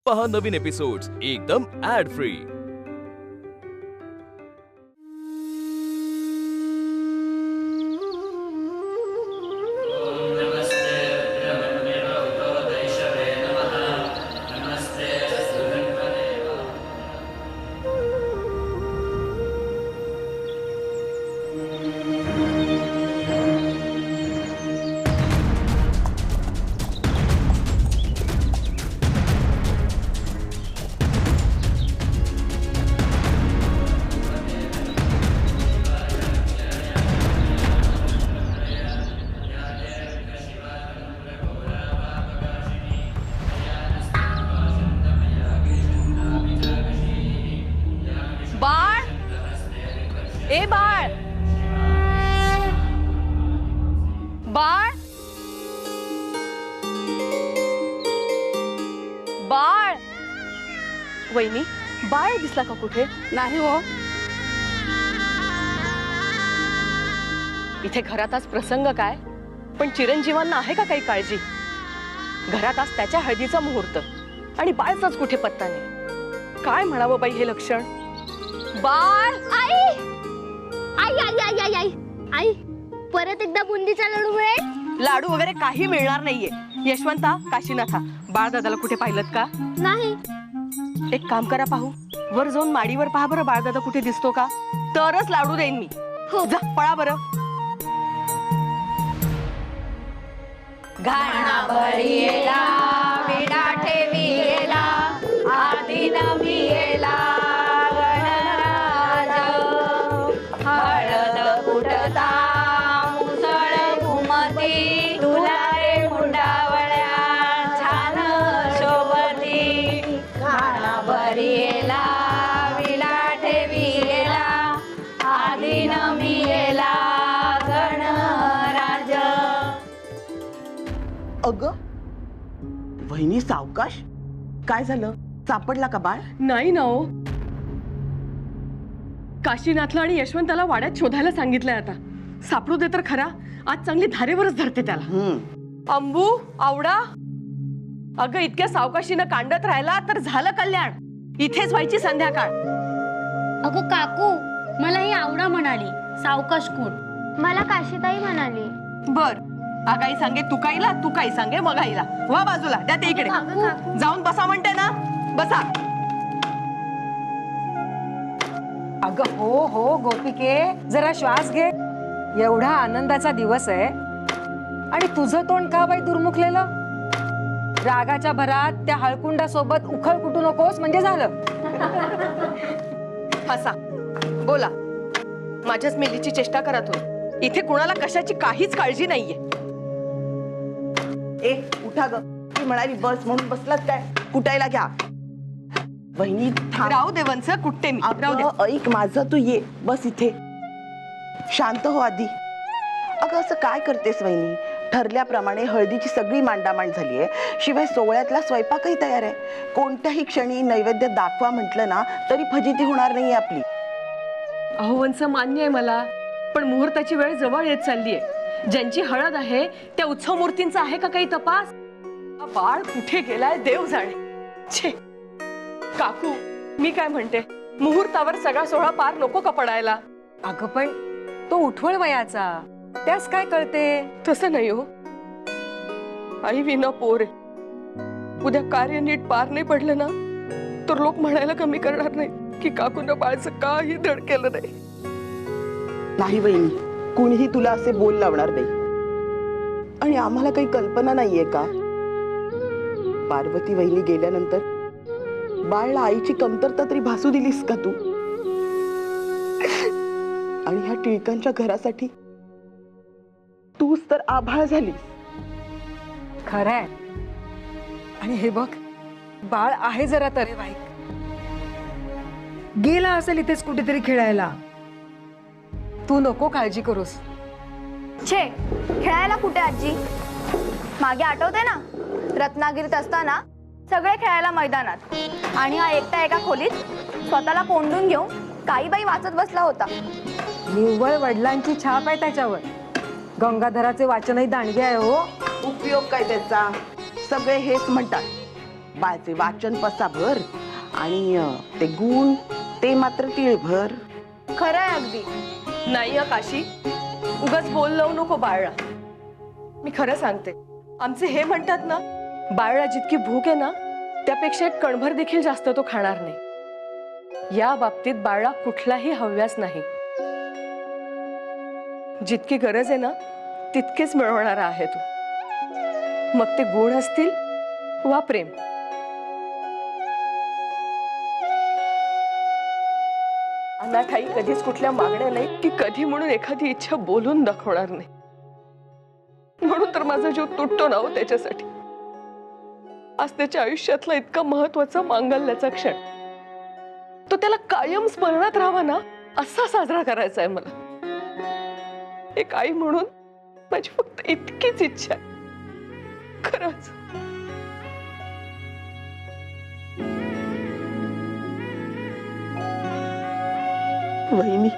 पहा नवीन एपिसोड्स एकदम add free. बाळ, ए बाळ, बाळ, बाळ, वहिनी बाळ दिसला का कुठे? नाही हो. इथे घरात आज प्रसंग काय, पण चिरंजीवांना आहे का काही काळजी? घरात आज त्याच्या हळदीचा मुहूर्त आणि बाळचाच कुठे पत्ता नाही. काय म्हणावं बाई हे लक्षण? बाळ, आई आई आई आई आई आई आई परत एकदा बुंदीचा लाडू मिळेल? लाडू वगैरे काही मिळणार नाहीये. यशवंता, काशीनाथा, बाळ दादाला कुठे पाहिलत का? नाही. एक काम करा, पाहू वर जाऊन माडीवर पहा बरं, बाळ दादा कुठे दिसतो का, तरच लाडू देईन मी. हो. जा पळा बरं. घाणाभरियेला विडा ठेवियेला आधी नमियेला गणराज हळद कुटता मुसळ घुमती तुला रे मुंडावळ्या छान शोभती. घाणाभरियेला विडा ठेवियेला आधी नमियेला गणराज. अगं वहिनी, सावकाश. काय झालं? सापडला का बाळ? नाही ना हो. काशीनाथला आणि यशवंताला वाड्यात शोधायला सांगितलंय. आता सापडू दे तर खरा. आज चांगली धारेवरच धरते त्याला. अंबू, आवडा, अगं इतक्या सावकाशीनं कांडत राहिला तर झालं कल्याण. इथेच व्हायची संध्याकाळ. अगं काकू, मला ही आवडा म्हणाली सावकाश कोण? मला काशीताई म्हणाली. बर, आगाई सांगे तू काईला, तू काही सांगे मग आईला. वा बाजूला, द्या ते इकडे. जाऊन बसा म्हणते ना, बसा. अगं हो हो गोपिके, जरा श्वास घे. एवढा आनंदाचा दिवस आहे आणि तुझं तोंड का बाई दुर्मुखलेलं? रागाच्या भरात त्या हळकुंडा सोबत उखळ कुटू नकोस म्हणजे झालं. हसा, बोला. माझ्याच मेलीची चेष्टा करत हो. इथे कुणाला कशाची काहीच काळजी नाहीये. ए उठा ग. ती म्हणाली बस म्हणून बसलात काय? कुटायला घ्या. वहिनी थांब. राहू दे वंस, कुठते मी. राहू दे. अगं ऐक माझं, तू ये बस इथे. शांत हो आधी. अगं असं काय करतेस वहिनी? ठरल्याप्रमाणे हळदीची सगळी मांडामांड झालीये. शिवाय सोहळ्यातला स्वयंपाकही तयार आहे. कोणत्याही क्षणी नैवेद्य दाखवा म्हटलं ना तरी फजिती होणार नाही आपली. अहो वंस, मान्य आहे मला, पण मुहूर्ताची वेळ जवळ येत चाललीये. ज्यांची हळद आहे त्या उत्सव मूर्तींचा आहे का काही तपास? हा बाळ कुठे गेलाय देव जाणे. छे काकू, मी काय म्हणते, मुहूर्तावर सगळा सोहळा पार नको का पडायला? अगं पण तो उठवळ वयाचा, त्यास काय कळते? तसं नाही हो. आई विना पोर आहे. उद्या कार्य नीट पार नाही पडलं ना तर लोक म्हणायला कमी करणार नाही की काकूनं बाळचं काही धड केलं नाही. नाही वहिनी, कुणीही तुला असे बोल लावणार नाही. आणि आम्हाला काही कल्पना नाहीये का? पार्वती वहिनी गेल्यानंतर बाळला आईची कमतरता तरी भासू दिलीस का तू? आणि ह्या टिळकांच्या घरासाठी तूच तर आभाळ झालीस. खरंय. आणि हे बघ, बाळ आहे जरा तरेवाईक. गेला असेल इथेच कुठेतरी खेळायला. तू नको काळजी करूस. छे, खेळायला कुठे आजी? मागे आठवते ना, रत्नागिरीत असताना सगळे खेळायला मैदानात आणि हा एकटा एका खोलीत स्वतःला कोंडून घेऊन काही बाई वाचत बसला होता. निव्वळ वडिलांची छाप आहे त्याच्यावर. गंगाधराचे वाचनही दांडगे आहे हो. उपयोग काय त्याचा? सगळे हेच म्हणतात बाळचे वाचन पसाभर आणि ते गुण ते मात्र तिळभर. खरं आहे अगदी. नाही काशी, उगाच बोल लावू नको बाळला. मी खरं सांगते, आमचे हे म्हणतात ना, बाळला जितकी भूक आहे ना त्यापेक्षा एक कणभर देखील जास्त तो खाणार नाही. या बाबतीत बाळला कुठलाही हव्यास नाही. जितकी गरज आहे ना तितकेच मिळवणारा आहे तो. मग ते गुण असतील वा प्रेम. अनाठाई कधीच कुठल्या मागण्या नाही की कधी म्हणून एखादी इच्छा बोलून दाखवणार नाही. म्हणून तर माझा जीव तुटतो ना हो त्याच्यासाठी. आज त्याच्या आयुष्यातला इतका महत्वाचा मांगल्याचा क्षण, तो त्याला कायम स्मरणात राहावा ना असा साजरा करायचा आहे मला. एक आई म्हणून माझी फक्त इतकीच इच्छा आहे. खरंच. वहिनी,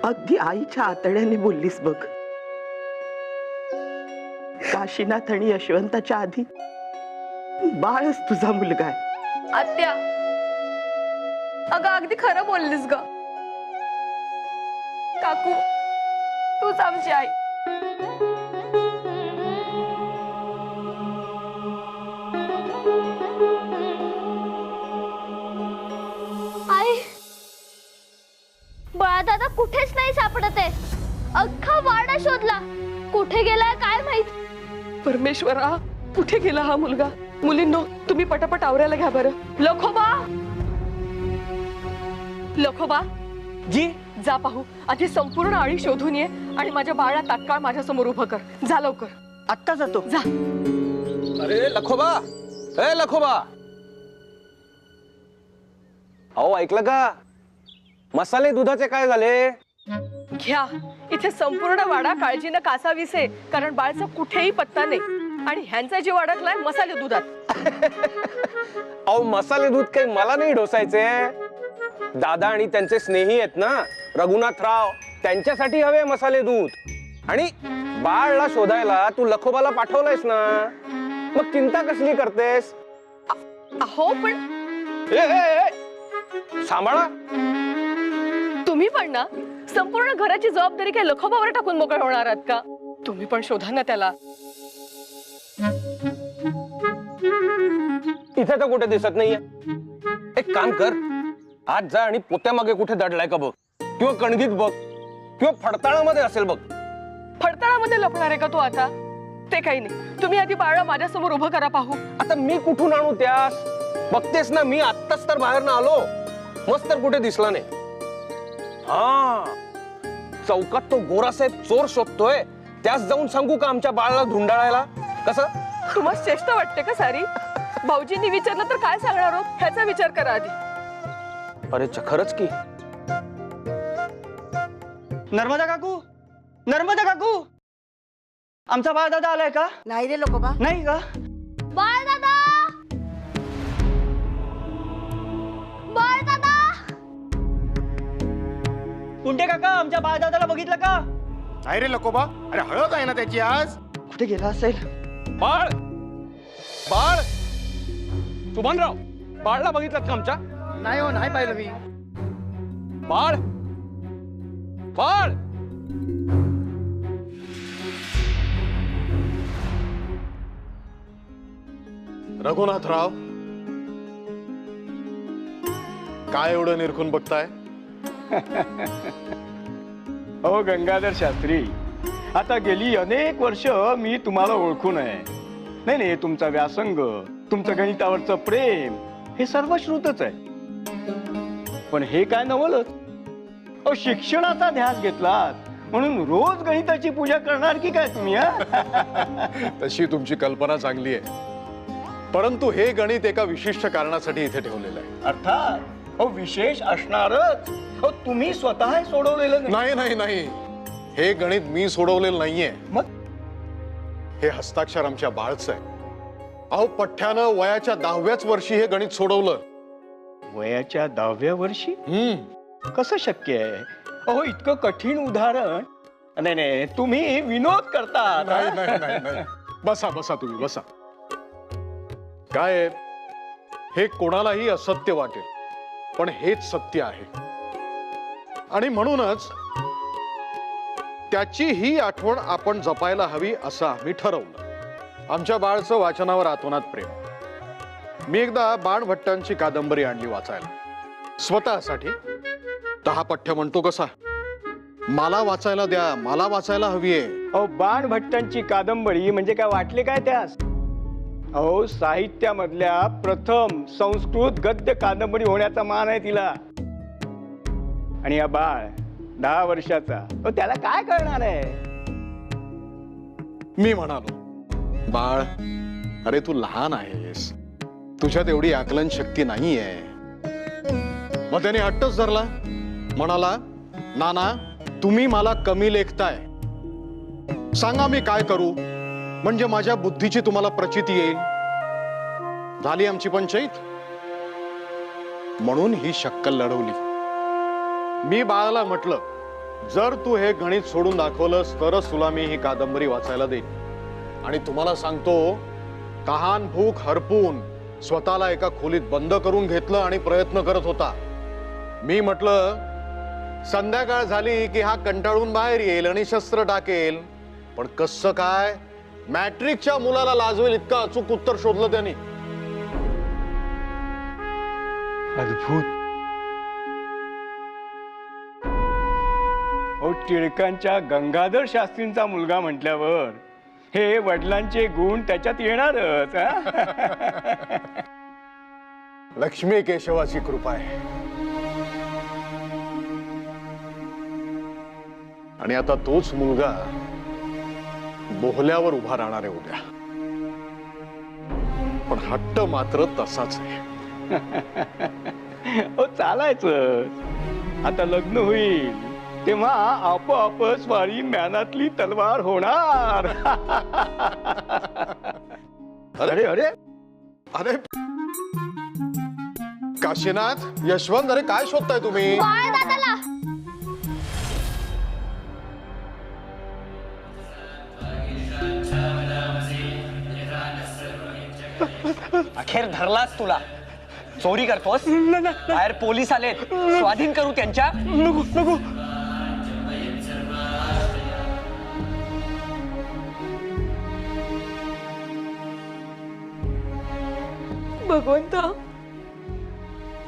अगदी आईच्या आतड्याने बोललीस बघ. काशीनाथ आणि यशवंताच्या आधी बाळच तुझा मुलगा आहे. आत्या, अगं अगदी खरं बोललीस ग. काकू, तूच आमची आई. आई, बाळदादा कुठेच नाही सापडत आहे. अख्खा वाडा शोधला, कुठे गेलाय काय माहित. परमेश्वरा, कुठे गेला हा मुलगा? मुलींनो, तुम्ही पटापट आवरायला घ्या बरं. लखोबा, लखोबा जी जा पाहू. आधी संपूर्ण आळी शोधून ये आणि माझ्या बाळाला तात्काळ माझ्या समोर उभं कर. जा लवकर. आत्ता जातो. जा. अरे लखोबा, ए लखोबा, अहो ऐकलं का? मसाले दुधाचे काय झाले? घ्या, इथे संपूर्ण वाडा काळजीनं कासावीसे, कारण बाळाचा कुठेही पत्ता नाही. आणि ह्यांचा जीव अडकलाय मसाले दुधात. अहो मसाले दूध काही मला नाही ढोसायचे. दादा आणि त्यांचे स्नेही आहेत ना रघुनाथराव, त्यांच्यासाठी हवे मसाले दूध. आणि बाळला शोधायला तू लखोबाला पाठवलंयस ना, मग चिंता कसली करतेस? अहो पण सांभाळा. तुम्ही पण ना संपूर्ण घराची जबाबदारी काय लखोबावर टाकून मोकळे होणार आहात का? तुम्ही पण शोधा ना त्याला. इथे तर कुठे दिसत नाहीये. एक काम कर, आज जा आणि पोत्यामागे कुठे दडलाय का बघ, किंवा कणगीत बघ, किंवा फडताळामध्ये असेल बघ. फडताळामध्ये लपणार आहे का तो आता? ते काही नाही, तुम्ही आधी बाळा माझ्या समोर उभं करा पाहू. आता मी कुठून आणू त्यास? बघतेस ना, मी आत्ताच तर बाहेर ना आलो, मस्त तर कुठे दिसला नाही. हा, चौकात तो गोरासाहेब चोर शोधतोय, त्यास जाऊन सांगू का आमच्या बाळाला धुंडाळायला? कसं? तुम्हाला चेष्टा वाटते का सारी? भाऊजींनी विचारलं तर काय सांगणार आहोत ह्याचा विचार करा आधी. अरे खरंच की. नर्मदा काकू, नर्मदा काकू, आमचा बाळ दादा आलाय का? नाही रे लोकोबा. नाही का? बाळदादा, बाळदादा. कुंटे काका, आमच्या बाळ दादाला बघितलं का? नाही रे लकोबा, अरे हळद आहे ना त्याची आज. कुठे गेला असेल? बाळ, बाळ, सुभानराव, बाळला बघितलं का आमच्या? नाही हो, नाही पाहिलं मी. बाळ, बाळ. रघुनाथराव, काय एवढं निरखून बघताय? हो गंगाधर शास्त्री, आता गेली अनेक वर्ष मी तुम्हाला ओळखून आहे. नाही नाही, तुमचा व्यासंग, तुमचं गणितावरचं प्रेम हे सर्व श्रुतच आहे. पण हे काय नवलच, अहो शिक्षणाचा ध्यास घेतलात म्हणून रोज गणिताची पूजा करणार की काय तुम्ही? तशी तुमची कल्पना चांगली आहे, परंतु हे गणित एका विशिष्ट कारणासाठी इथे ठेवलेलं आहे. अर्थात हो विशेष असणारच. हो तुम्ही स्वतः सोडवलेलं नाही नाही नाही, हे गणित मी सोडवलेलं नाहीये. मग हे हस्ताक्षर आमच्या बाळचं आहे. अहो पठ्ठ्यानं वयाच्या 10व्याच वर्षी हे गणित सोडवलं. वयाच्या 10व्या वर्षी कसं शक्य आहे? अहो इतकं कठीण उदाहरण. नाही नाही, तुम्ही विनोद करता. नाही नाही नाही नाही, बसा बसा तुम्ही बसा. काय आहे, हे कोणालाही असत्य वाटेल, पण हेच सत्य आहे. आणि म्हणूनच त्याची ही आठवण आपण जपायला हवी असं आम्ही ठरवलं. आमच्या बाळचं वाचनावर आतोनात प्रेम. मी एकदा बाणभट्टांची कादंबरी आणली वाचायला स्वतःसाठी. 10 पठ्य म्हणतो कसा, मला वाचायला द्या, मला वाचायला हवीये. अहो, बाणभट्टांची कादंबरी म्हणजे काय वाटले काय त्यास? अहो, साहित्यामधल्या प्रथम संस्कृत गद्य कादंबरी होण्याचा मान आहे तिला. आणि हा बाळ 10 वर्षाचा, त्याला काय कळणार आहे? मी म्हणालो, बाळ, अरे तू लहान आहेस, तुझ्यात एवढी आकलन शक्ती नाहीये. मग त्याने हट्टच धरला, म्हणाला, नाना तुम्ही मला कमी लेखताय, सांगा मी काय करू म्हणजे माझ्या बुद्धीची तुम्हाला प्रचिती येईल. झाली आमची पंचायत. म्हणून ही शक्कल लढवली. मी बाळाला म्हटलं, जर तू हे गणित सोडून दाखवलंस तरच तुला मी ही कादंबरी वाचायला देईन. आणि तुम्हाला सांगतो, तहान भूक हरपून स्वतःला एका खोलीत बंद करून घेतलं आणि प्रयत्न करत होता. मी म्हटलं, संध्याकाळ झाली की हा कंटाळून बाहेर येईल आणि शस्त्र टाकेल. पण कसं काय, मॅट्रिकच्या मुलाला लाजवेल इतकं अचूक उत्तर शोधलं त्यांनी. अद्भुत. टिळकांच्या गंगाधर शास्त्रींचा मुलगा म्हटल्यावर हे वडिलांचे गुण त्याच्यात येणारच. लक्ष्मी केशवाची कृपा आहे. आणि आता तोच मुलगा बोहल्यावर उभा राहणार आहे उद्या. पण हट्ट मात्र तसाच आहे. चालायचं. आता लग्न होईल तेव्हा आपोआप स्वारी म्यानातली तलवार होणार. अरे अरे अरे काशीनाथ, यशवंत, अरे काय शोधताय तुम्ही? दादाला अखेर धरलाच तुला. चोरी करतोस? बाहेर पोलीस आलेत, स्वाधीन करू त्यांच्या. नको नको. भगवंता,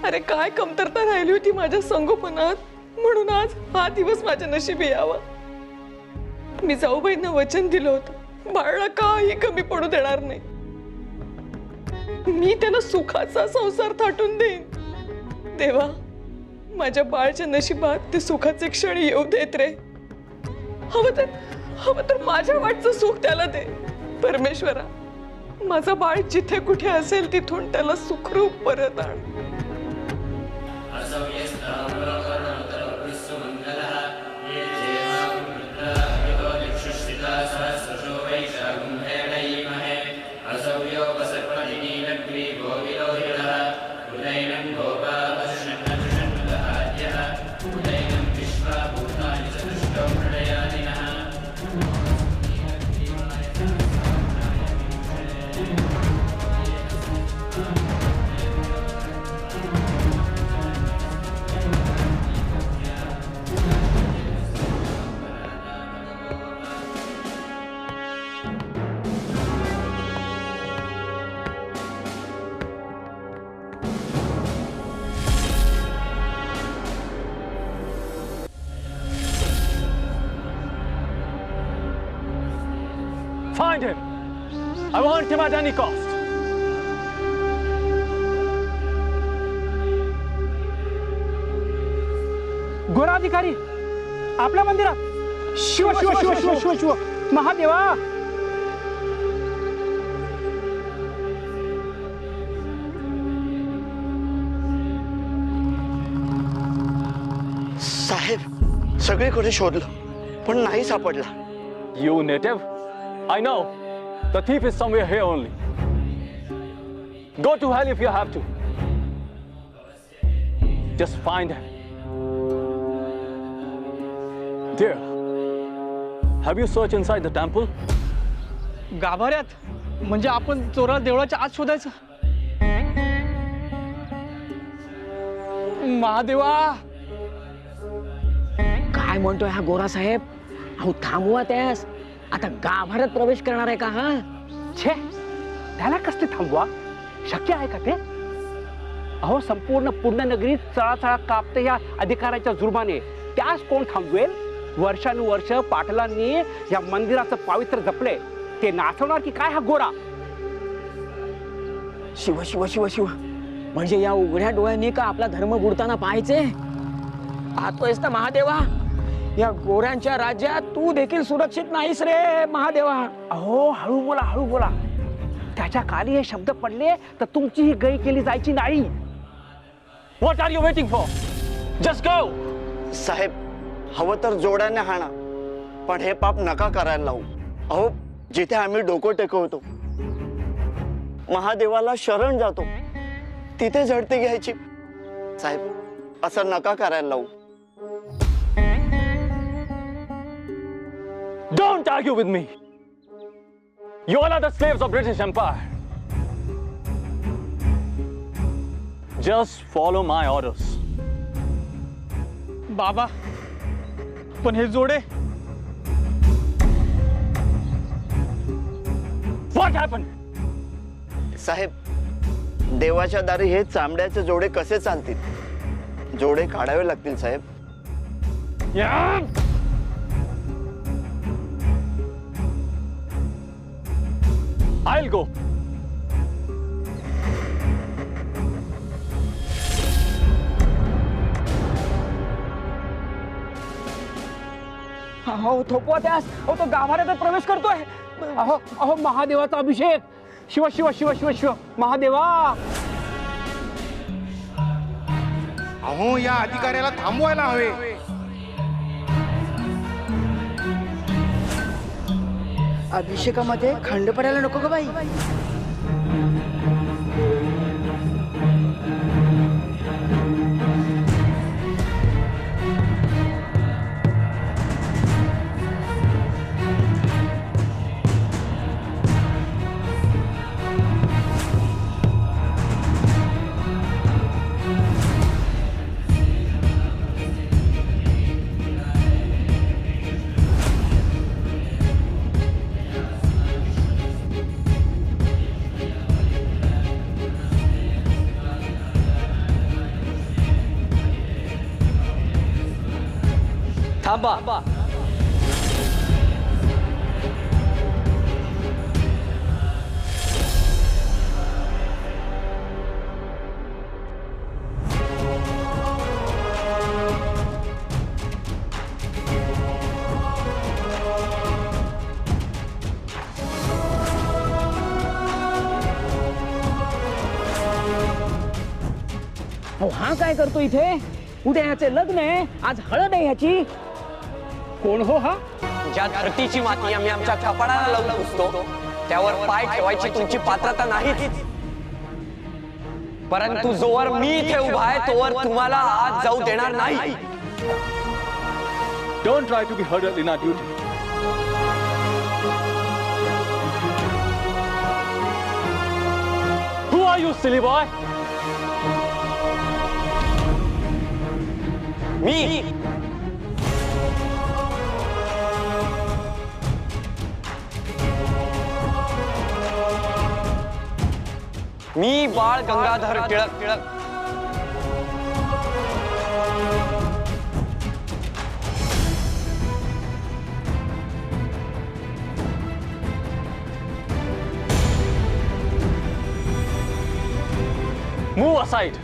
अरे काय कमतरता राहिली होती माझ्या संगोपनात, म्हणून आज हा दिवस माझ्या नशिबी यावा. मी जाऊबाईंना वचन दिलं होतं, बाळाला काही कमी पडू देणार नाही. मी त्याला सुखाचा संसार थाटून देईन. देवा, माझ्या बाळाच्या नशिबात ते सुखाचे क्षण येऊ देत रे. हवं तर माझ्या वाटचं सुख त्याला दे. परमेश्वरा, माझा बाळ जिथे कुठे असेल तिथून त्याला सुखरूप परत आण. Find him. I want him at any cost. घोराधिकारी आपल्या मंदिरात. शिव शिव शिव शिव शिव शिव महादेवा. साहेब, सगळीकडे शोधलं पण नाही सापडला. You native? I know. The thief is somewhere here only. Go to hell if you have to. Just find him. Dear, have you searched inside the temple? गाभाऱ्यात म्हणजे आपण चोराला देवळाच्या आत शोधायचं. महादेवा, काय म्हणतोय हा गोरा साहेब? अहो थांबवा त्यास. आता गाभाऱ्यात प्रवेश करणार आहे का हा? छे, त्याला कसले थांबवा? शक्य आहे का ते? अहो संपूर्ण पुण्यनगरीत चळाचळा कापते या अधिकाराच्या जुर्माने. त्यास कोण थांबवेल? वर्षानुवर्ष पाटलांनी या मंदिराचं पावित्र्य जपले, ते नाचवणार की काय हा गोरा? शिव शिव शिव शिव, म्हणजे या उघड्या डोळ्यांनी का आपला धर्म बुडताना पाहायचे? पाहतोयस ना महादेवा, या गोऱ्यांच्या राज्यात तू देखील सुरक्षित नाहीस रे महादेवा. अहो हळू बोला, हळू बोला. त्याच्या खाली हे शब्द पडले तर तुमची ही गई केली जायची नाही. What are you waiting for? Just go! साहेब, हवं तर जोड्याने हाणा, पण हे पाप नका करायला लावू. अहो, जिथे आम्ही डोकं टेकवतो, महादेवाला शरण जातो, तिथे झडती घ्यायची. साहेब, असं नका करायला लावू. Don't argue with me. You all are the slaves of British Empire. Just follow my orders. बाबा, पण हे जोडे? What happened? साहेब, देवाच्या दारी हे चांबड्याचे जोडे कसे चालतील? जोडे काढावे लागतील साहेब. Yeah! I'll go. अहो थोपवा त्यास. अहो तो गाभाऱ्यात प्रवेश करतोय. अहो अहो महादेवाचा अभिषेक. शिव शिव शिव शिव शिव महादेवा. अहो या अधिकाऱ्याला थांबवायला हवे. अभिषेकामध्ये खंड पडायला नको ग बाई. थांबा. हा काय करतो इथे? उद्या ह्याचे लग्न आहे, आज हळद आहे ह्याची. कोण हो हा? ज्या धरतीची माती आम्ही आमच्या कपाळाला लावून पुसतो, त्यावर पाय ठेवायची तुमची पात्रता नाही. परंतु जोवर मी इथे उभा आहे तोवर तुम्हाला आत जाऊ देणार नाही. Don't try to be hurdled in our duty. Who are you, silly boy? Me Bal Gangadhar Tilak. Move aside.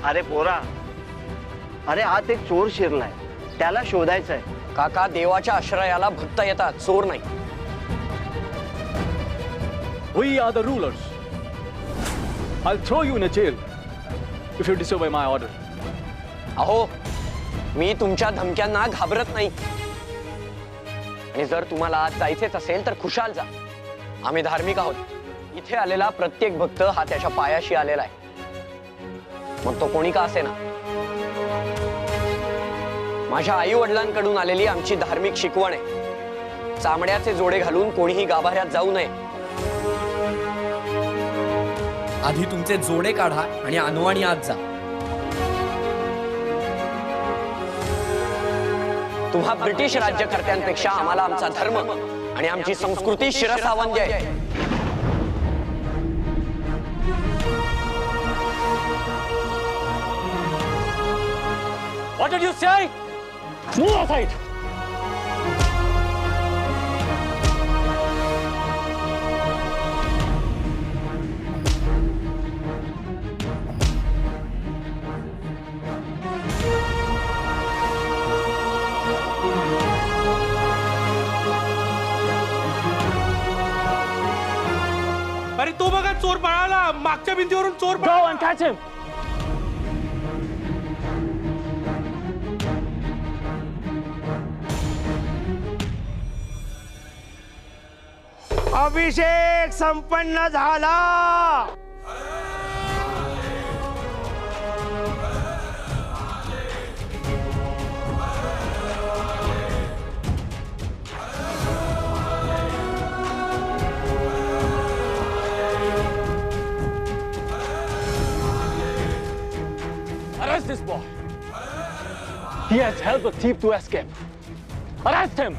अरे पोरा, अरे आत एक चोर शिरलाय, त्याला शोधायचंय. काका, देवाच्या आश्रयाला भक्त येतात, चोर नाही. We are the rulers. I'll throw you in a jail if you disobey my order. अहो, मी तुमच्या धमक्यांना घाबरत नाही. आणि जर तुम्हाला आज जायचेच असेल तर खुशाल जा. आम्ही धार्मिक आहोत. इथे आलेला प्रत्येक भक्त हा त्याच्या पायाशी आलेला आहे, मग तो कोणी का असेना. माझ्या आई वडिलांकडून आलेली आमची धार्मिक शिकवण आहे. चामड्याचे जोडे घालून कोणीही गाभाऱ्यात जाऊ नये. आधी तुमचे जोडे काढा आणि अनवाणी आत जा. तुम्हा ब्रिटिश राज्यकर्त्यांपेक्षा आम्हाला आमचा धर्म आणि आमची संस्कृती शिरसावंत आहे. What did you say? Move aside! अरे तो बघा चोर पळाला, मागच्या भिंतीवरून चोर Go and catch him! अभिषेक संपन्न झाला. Arrest this boy! He has helped the thief to escape. Arrest him!